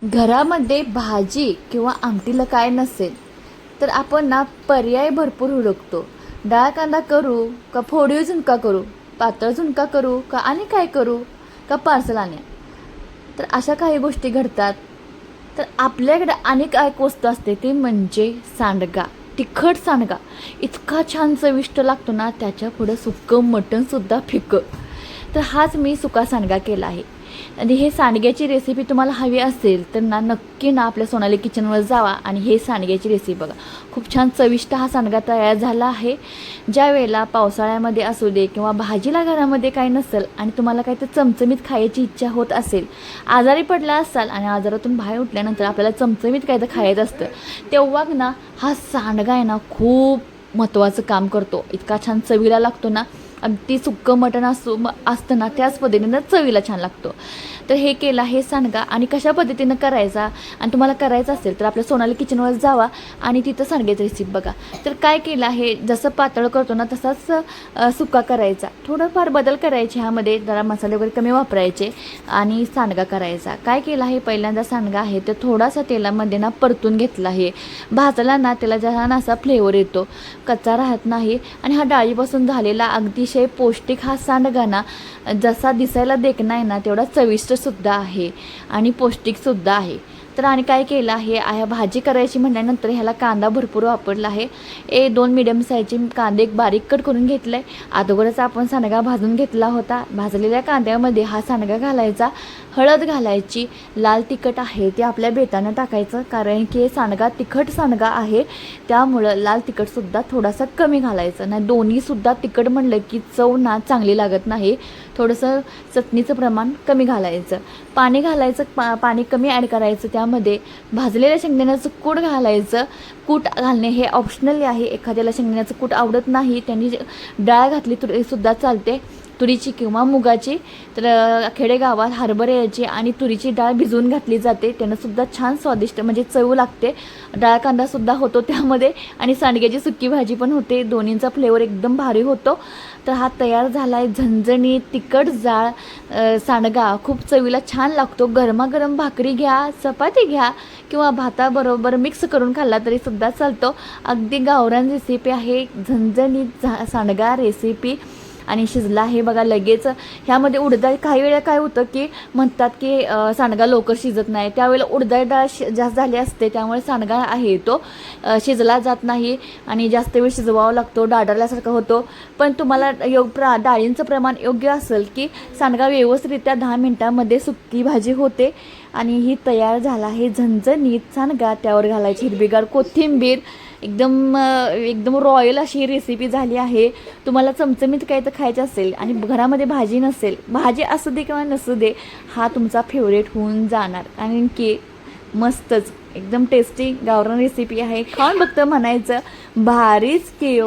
घरामध्ये भाजी किंवा आमटीला काय नसेल तर आपण ना पर्याय भरपूर हुडकतो. डाळ कांदा करू का फोडीव झुणका करू, पातळ झुणका करू का आणि काय करू का पार्सल आणूया. तर अशा काही गोष्टी घडतात. तर आपल्याकडे अनेक एक वस्तू असते ती म्हणजे सांडगा. तिखट सांडगा इतका छान चविष्ट लागतो ना, त्याच्या पुढं सुक्कं मटणसुद्धा फिकं. तर हाच मी सुका सांडगा केला आहे. आणि हे सांडग्याची रेसिपी तुम्हाला हवी असेल तर नक्की आपल्या सोनाली किचनवर जावा आणि हे सांडग्याची रेसिपी बघा. खूप छान चविष्ट हा सांडगा तयार झाला आहे. ज्या वेळेला पावसाळ्यामध्ये असू दे किंवा भाजीला घरामध्ये काही नसेल आणि तुम्हाला काही तर चमचमीत खायची इच्छा होत असेल, आजारी पडला असाल आणि आजारातून बाहेर उठल्यानंतर आपल्याला चमचमीत काही तर खायचं असतं, तेव्हा हा सांडगा आहे खूप महत्त्वाचं काम करतो. इतका छान चवीला लागतो ना, अगदी सुक्कं मटण असतं ना त्याच पद्धतीनं चवीला छान लागतो. तर हे केलं हे सांडगा आणि कशा पद्धतीनं करायचा आणि तुम्हाला करायचं असेल तर आपल्या सोनाली किचनवर जावा आणि तिथं सांडग्याची रेसिपी बघा. तर काय केलं आहे, जसं पातळ करतो ना तसाच सुका करायचा. थोडंफार बदल करायचे, ह्यामध्ये जरा मसाले वगैरे कमी वापरायचे आणि सांडगा करायचा. काय केलं आहे, पहिल्यांदा सांडगा आहे तर थोडासा तेलामध्ये परतून घेतला आहे. भाजला ना त्याला छान असा फ्लेवर येतो, कच्चा राहत नाही आणि हा डाळीपासून झालेला अतिशय पौष्टिक हा सांडगा ना जसा दिसायला देखणा आहे ना तेवढा चविष्टसुद्धा आहे आणि पौष्टिकसुद्धा आहे. तर आणि काय केलं आहे, भाजी करायची म्हटल्यानंतर ह्याला कांदा भरपूर वापरला आहे. 2 मीडियम साईजचे कांदे बारीक कट करून घेतला आहे. अगोदरच आपण सांडगा भाजून घेतला होता. भाजलेल्या कांद्यामध्ये हा सांडगा घालायचा, हळद घालायची, लाल तिखट आहे ते आपल्या बेतानं टाकायचं, कारण की सांडगा तिखट सांडगा आहे त्यामुळं लाल तिखटसुद्धा थोडासा कमी घालायचं. नाही दोन्हीसुद्धा तिखट म्हणलं की चव चांगली लागत नाही. थोडंसं चटणीचं प्रमाण कमी घालायचं, पाणी घालायचं, पाणी कमी ॲड करायचं. त्यामध्ये भाजलेल्या शेंगदाण्याचं कूट घालायचं. कूट घालणे हे ऑप्शनल आहे. एखाद्याला शेंगदाण्याचं कूट आवडत नाही त्यांनी डाळ घातली तरीसुद्धा चालते, तुरीची किंवा मुगाची. तर खेडेगावात हरभऱ्याची आणि तुरीची डाळ भिजवून घातली जाते, त्यानंसुद्धा छान स्वादिष्ट म्हणजे चव लागते. डाळ कांदासुद्धा होतो त्यामध्ये आणि सांडग्याची सुकी भाजी पण होते. दोन्हींचा फ्लेवर एकदम भारी होतो. तर हा तयार झाला आहे झणझणीत तिखट जाळ सांडगा. खूप चवीला छान लागतो. गरमागरम भाकरी घ्या, चपाती घ्या किंवा भाताबरोबर मिक्स करून खाल्ला तरीसुद्धा चालतो. अगदी गावरान रेसिपी आहे, झणझणीत सांडगा रेसिपी. आणि शिजला आहे बघा लगेच. ह्यामध्ये उडदाळ, काही वेळा काय होतं की म्हणतात की सांडगा लवकर शिजत नाही, त्यावेळेला उडदाळ डाळ जास्त झाली असते त्यामुळे सांडगा आहे तो शिजला जात नाही आणि जास्त वेळ शिजवावा लागतो, डाळल्यासारखा होतो. पण तुम्हाला डाळींचं प्रमाण योग्य असेल की सांडगा व्यवस्थितरित्या 10 मिनटामध्ये सुकी भाजी होते. आणि ही तयार झाला आहे झणझणीत सांडगा. त्यावर घालायची हिरवीगार कोथिंबीर. एकदम रॉयल अशी रेसिपी झाली आहे. तुम्हाला चमचमीत काही तर खायचं असेल आणि घरामध्ये भाजी नसेल, भाजी असू दे किंवा नसू दे, हा तुमचा फेवरेट होऊन जाणार. कारण की मस्तच एकदम टेस्टी गावरान रेसिपी आहे. खाऊन बघतं म्हणायचं भारीच की ओ.